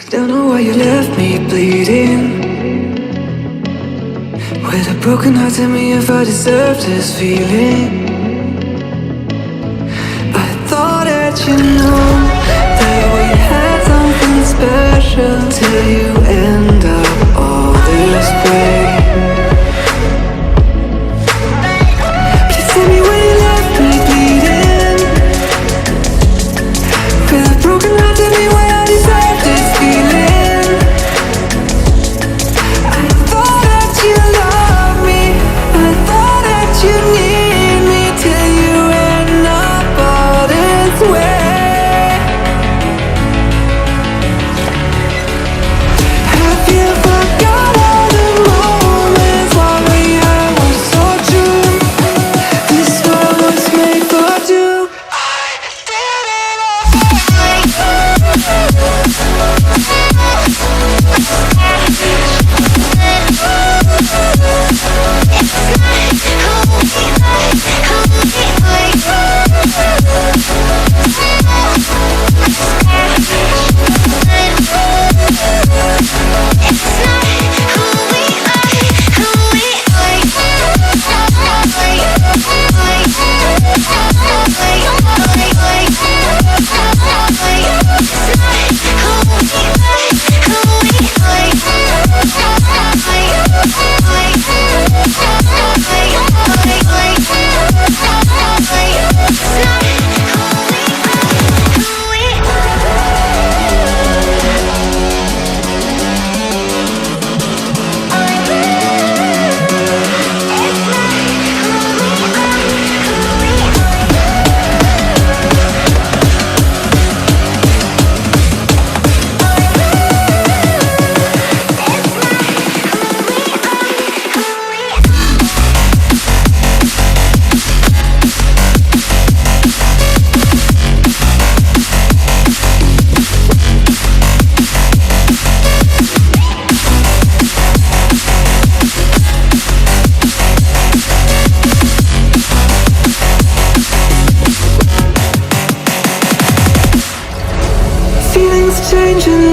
Don't know why you left me bleeding. With a broken heart, tell me if I deserve this feeling. I thought that you know that we had something special, till you end up all this way. Please tell me why you left me bleeding. With a broken heart, tell me why I deserve this feeling. I thought that you loved me, I thought that you need me, till you end up all this way. Have you forgot all the moments while we had was so true? This world was made for two. I did it feelings changing.